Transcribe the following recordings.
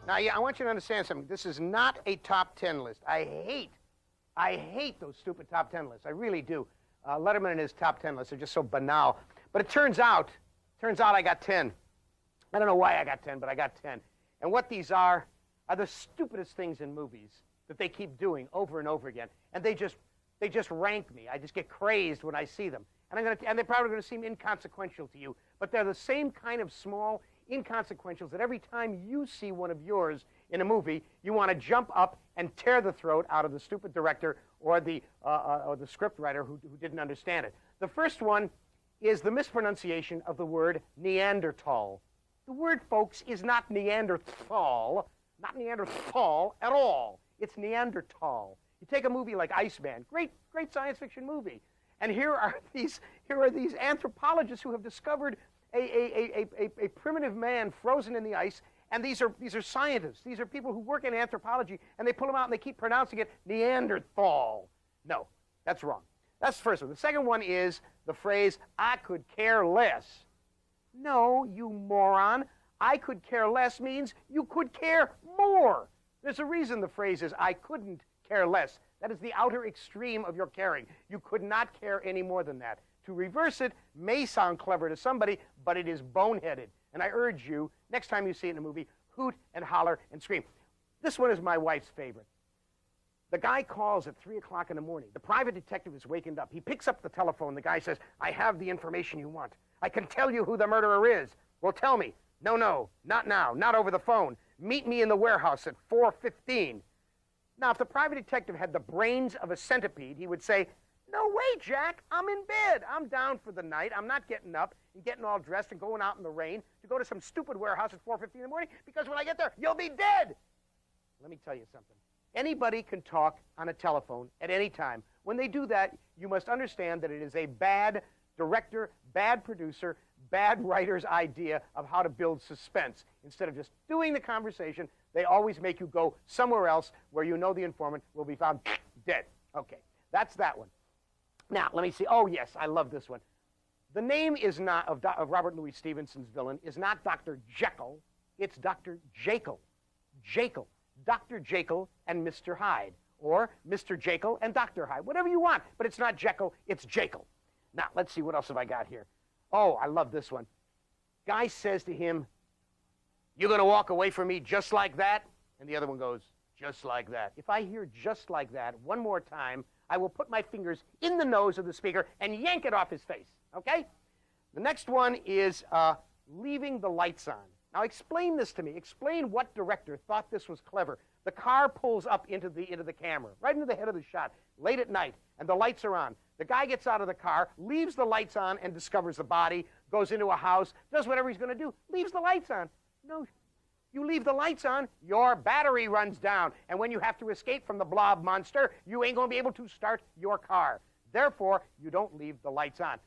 Now, yeah, I want you to understand something. This is not a top 10 list. I hate those stupid top 10 lists. I really do. Letterman and his top 10 lists are just so banal. But it turns out I got 10. I don't know why I got 10, but I got 10. And what these are the stupidest things in movies that they keep doing over and over again. And they just rank me. I just get crazed when I see them. And they're probably going to seem inconsequential to you, but they're the same kind of small inconsequentials that every time you see one of yours in a movie, you want to jump up and tear the throat out of the stupid director or the script writer who didn't understand it. The first one is the mispronunciation of the word Neanderthal. The word, folks, is not Neanderthal, not Neanderthal at all. It's Neanderthal. You take a movie like Iceman, great science fiction movie, and here are these anthropologists who have discovered a primitive man frozen in the ice, and these are scientists. These are people who work in anthropology, and they pull them out and they keep pronouncing it Neanderthal. No, that's wrong. That's the first one. The second one is the phrase, I could care less. No, you moron. I could care less means you could care more. There's a reason the phrase is, I couldn't care less. That is the outer extreme of your caring. You could not care any more than that. To reverse it may sound clever to somebody, but it is boneheaded. And I urge you, next time you see it in a movie, hoot and holler and scream. This one is my wife's favorite. The guy calls at 3 o'clock in the morning. The private detective is wakened up. He picks up the telephone. The guy says, I have the information you want. I can tell you who the murderer is. Well, tell me. No, not now, not over the phone. Meet me in the warehouse at 4:15. Now, if the private detective had the brains of a centipede, he would say, no way, Jack, I'm in bed. I'm down for the night. I'm not getting up and getting all dressed and going out in the rain to go to some stupid warehouse at 4:15 in the morning, because when I get there, you'll be dead. Let me tell you something. Anybody can talk on a telephone at any time. When they do that, you must understand that it is a bad director, bad producer, bad writer's idea of how to build suspense. Instead of just doing the conversation, they always make you go somewhere else where you know the informant will be found dead. Okay, that's that one. Now, let me see. Oh, yes, I love this one. The name is not of Robert Louis Stevenson's villain is not Dr. Jekyll. It's Dr. Jekyll. Jekyll. Dr. Jekyll and Mr. Hyde. Or Mr. Jekyll and Dr. Hyde. Whatever you want. But it's not Jekyll. It's Jekyll. Now, let's see. What else have I got here? Oh, I love this one. Guy says to him, you're going to walk away from me just like that? And the other one goes, just like that. If I hear just like that one more time, I will put my fingers in the nose of the speaker and yank it off his face, okay? The next one is leaving the lights on. Now, explain this to me. Explain what director thought this was clever. The car pulls up into the camera, right into the head of the shot, late at night, and the lights are on. The guy gets out of the car, leaves the lights on, and discovers the body, goes into a house, does whatever he's going to do, leaves the lights on. No, you leave the lights on, your battery runs down. And when you have to escape from the blob monster, you ain't going to be able to start your car. Therefore, you don't leave the lights on.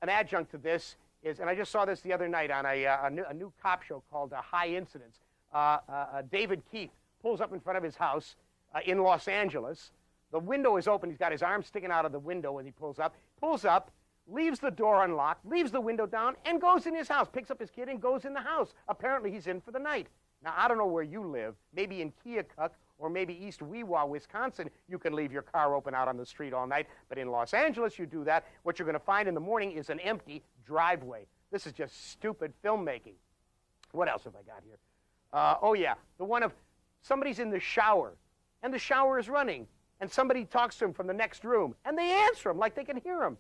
An adjunct to this is, and I just saw this the other night on a new cop show called High Incidents. David Keith pulls up in front of his house in Los Angeles. The window is open. He's got his arm sticking out of the window when he pulls up, leaves the door unlocked, leaves the window down, and goes in his house, picks up his kid and goes in the house. Apparently, he's in for the night. Now, I don't know where you live. Maybe in Keokuk or maybe East Weewa, Wisconsin, you can leave your car open out on the street all night. But in Los Angeles, you do that. What you're going to find in the morning is an empty driveway. This is just stupid filmmaking. What else have I got here? Oh, yeah, the one of somebody's in the shower, and the shower is running, and somebody talks to him from the next room, and they answer him like they can hear him.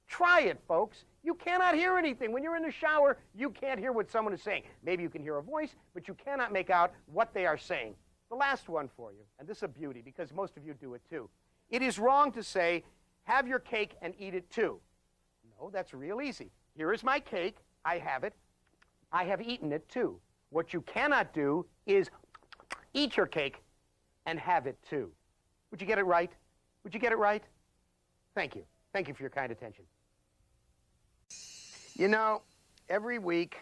Try it, folks. You cannot hear anything. When you're in the shower, you can't hear what someone is saying. Maybe you can hear a voice, but you cannot make out what they are saying. The last one for you, and this is a beauty because most of you do it too. It is wrong to say, have your cake and eat it too. No, that's real easy. Here is my cake. I have it. I have eaten it too. What you cannot do is eat your cake and have it too. Would you get it right? Would you get it right? Thank you. Thank you for your kind attention. You know, every week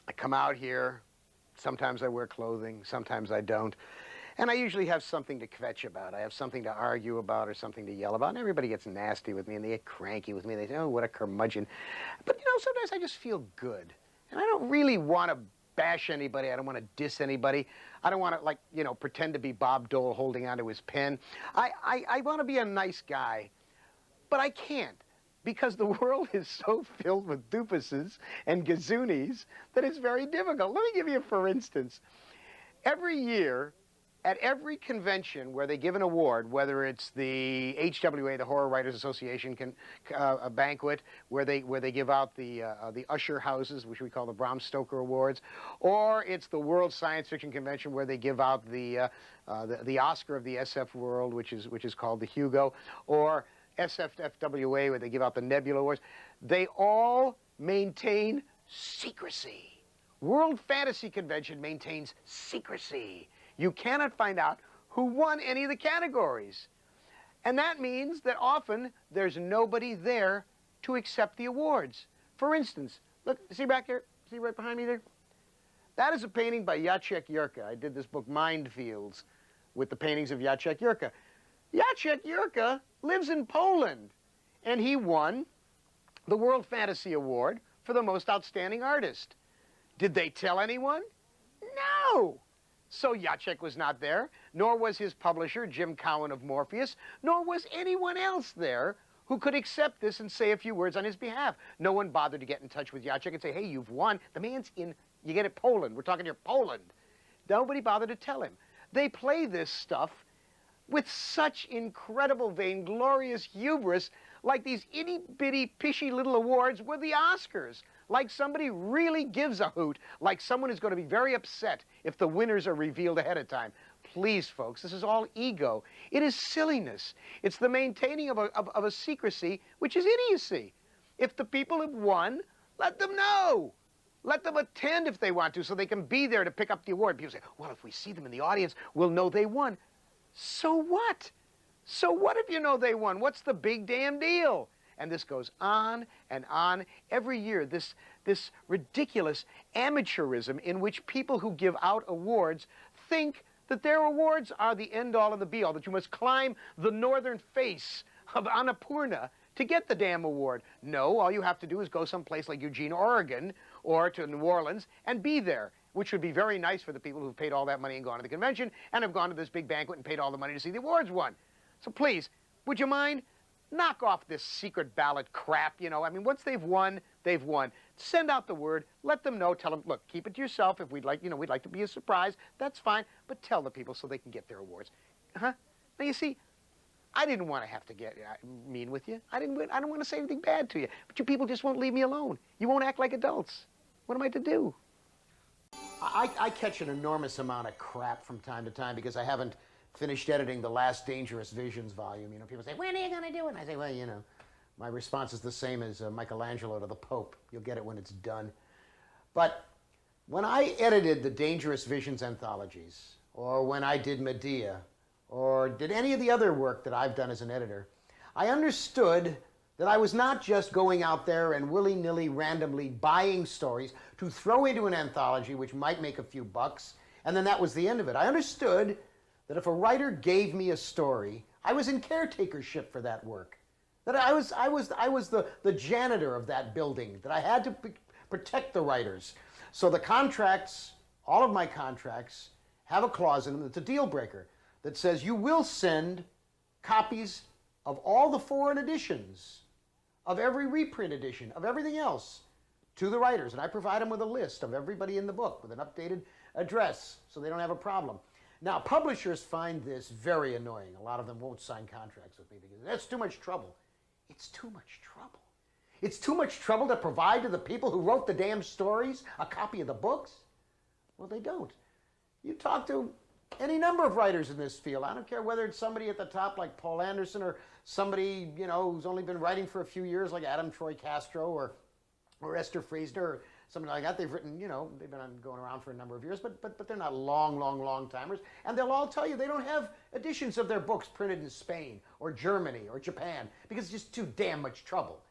I come out here. Sometimes I wear clothing, sometimes I don't. And I usually have something to kvetch about. I have something to argue about or something to yell about. And everybody gets nasty with me and they get cranky with me. They say, oh, what a curmudgeon. But, you know, sometimes I just feel good. And I don't really want to bash anybody. I don't want to diss anybody. I don't want to, like, you know, pretend to be Bob Dole holding onto his pen. I want to be a nice guy, but I can't, because the world is so filled with doofuses and gazoonies that it's very difficult. Let me give you, for instance, every year, at every convention where they give an award, whether it's the HWA, the Horror Writers Association a banquet, where they give out the Usher houses, which we call the Bram Stoker Awards, or it's the World Science Fiction Convention where they give out the Oscar of the SF world, which is called the Hugo, or SFFWA, where they give out the Nebula Awards, they all maintain secrecy. World Fantasy Convention maintains secrecy. You cannot find out who won any of the categories. And that means that often there's nobody there to accept the awards. For instance, look, see back here? See right behind me there? That is a painting by Jacek Jurka. I did this book, Mindfields, with the paintings of Jacek Jurka. Jacek Jurka lives in Poland, and he won the World Fantasy Award for the most outstanding artist. Did they tell anyone? No! So Jacek was not there, nor was his publisher, Jim Cowan of Morpheus, nor was anyone else there who could accept this and say a few words on his behalf. No one bothered to get in touch with Jacek and say, hey, you've won. The man's in, you get it, Poland. We're talking here, Poland. Nobody bothered to tell him. They play this stuff with such incredible, vainglorious hubris, like these itty-bitty, pishy little awards were the Oscars. Like somebody really gives a hoot, like someone is going to be very upset if the winners are revealed ahead of time. Please, folks, this is all ego. It is silliness. It's the maintaining of a secrecy, which is idiocy. If the people have won, let them know. Let them attend if they want to, so they can be there to pick up the award. People say, well, if we see them in the audience, we'll know they won. So what? So what if you know they won? What's the big damn deal? And this goes on and on. Every year, this ridiculous amateurism in which people who give out awards think that their awards are the end-all and the be-all, that you must climb the northern face of Annapurna to get the damn award. No, all you have to do is go someplace like Eugene, Oregon, or to New Orleans and be there, which would be very nice for the people who've paid all that money and gone to the convention and have gone to this big banquet and paid all the money to see the awards won. So please, would you mind? Knock off this secret ballot crap, you know. I mean, once they've won, they've won. Send out the word. Let them know. Tell them, look, keep it to yourself. If we'd like, you know, we'd like to be a surprise. That's fine. But tell the people so they can get their awards. Now, you see, I didn't want to have to get mean with you. I don't want to say anything bad to you. But you people just won't leave me alone. You won't act like adults. What am I to do? I catch an enormous amount of crap from time to time because I haven't finished editing the last Dangerous Visions volume. You know, people say, when are you going to do it? And I say, well, you know, my response is the same as Michelangelo to the Pope. You'll get it when it's done. But when I edited the Dangerous Visions anthologies, or when I did Medea, or did any of the other work that I've done as an editor, I understood that I was not just going out there and willy-nilly, randomly buying stories to throw into an anthology which might make a few bucks, and then that was the end of it. I understood that if a writer gave me a story, I was in caretakership for that work. That I was the janitor of that building, that I had to protect the writers. So the contracts, all of my contracts, have a clause in them that's a deal breaker that says you will send copies of all the foreign editions, of every reprint edition, of everything else, to the writers. And I provide them with a list of everybody in the book with an updated address so they don't have a problem. Now, publishers find this very annoying. A lot of them won't sign contracts with me because that's too much trouble. It's too much trouble. It's too much trouble to provide to the people who wrote the damn stories a copy of the books? Well, they don't. You talk to any number of writers in this field. I don't care whether it's somebody at the top like Paul Anderson or somebody, you know, who's only been writing for a few years like Adam Troy Castro or Esther Friesner or something like that. They've written, you know, they've been going around for a number of years, but they're not long timers. And they'll all tell you they don't have editions of their books printed in Spain or Germany or Japan because it's just too damn much trouble.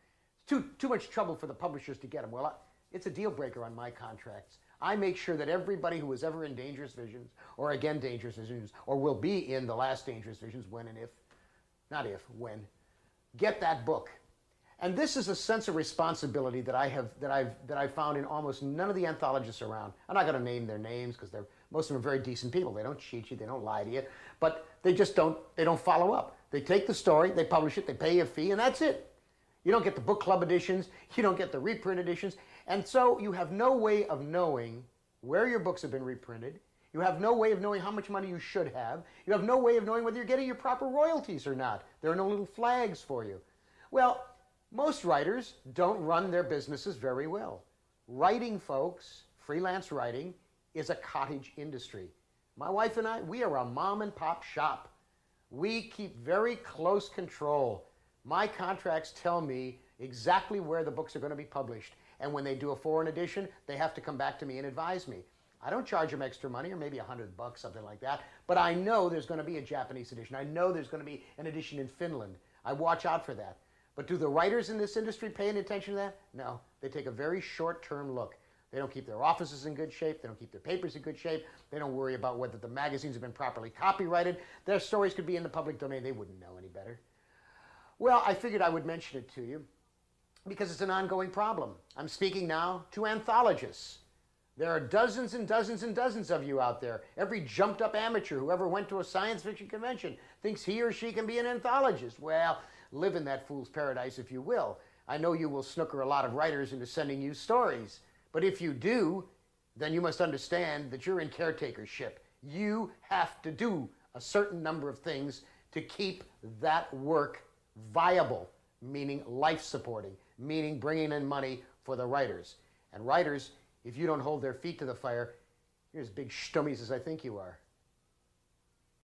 It's too much trouble for the publishers to get them. Well, it's a deal breaker on my contracts. I make sure that everybody who was ever in Dangerous Visions, or again Dangerous Visions, or will be in the last Dangerous Visions, when and if, not if, when, get that book. And this is a sense of responsibility that I've found in almost none of the anthologists around. I'm not going to name their names because most of them are very decent people. They don't cheat you, they don't lie to you, but they just don't follow up. They take the story, they publish it, they pay you a fee, and that's it. You don't get the book club editions, you don't get the reprint editions, and so you have no way of knowing where your books have been reprinted. You have no way of knowing how much money you should have. You have no way of knowing whether you're getting your proper royalties or not. There are no little flags for you. Well, most writers don't run their businesses very well. Writing, folks, freelance writing, is a cottage industry. My wife and I, we are a mom and pop shop. We keep very close control. My contracts tell me exactly where the books are going to be published. And when they do a foreign edition, they have to come back to me and advise me. I don't charge them extra money, or maybe $100, something like that. But I know there's going to be a Japanese edition. I know there's going to be an edition in Finland. I watch out for that. But do the writers in this industry pay any attention to that? No. They take a very short-term look. They don't keep their offices in good shape. They don't keep their papers in good shape. They don't worry about whether the magazines have been properly copyrighted. Their stories could be in the public domain. They wouldn't know any better. Well, I figured I would mention it to you because it's an ongoing problem. I'm speaking now to anthologists. There are dozens and dozens and dozens of you out there. Every jumped-up amateur who ever went to a science fiction convention thinks he or she can be an anthologist. Well, live in that fool's paradise if you will. I know you will snooker a lot of writers into sending you stories. But if you do, then you must understand that you're in caretakership. You have to do a certain number of things to keep that work viable, meaning life-supporting, meaning bringing in money for the writers. And writers, if you don't hold their feet to the fire, you're as big stummies as I think you are.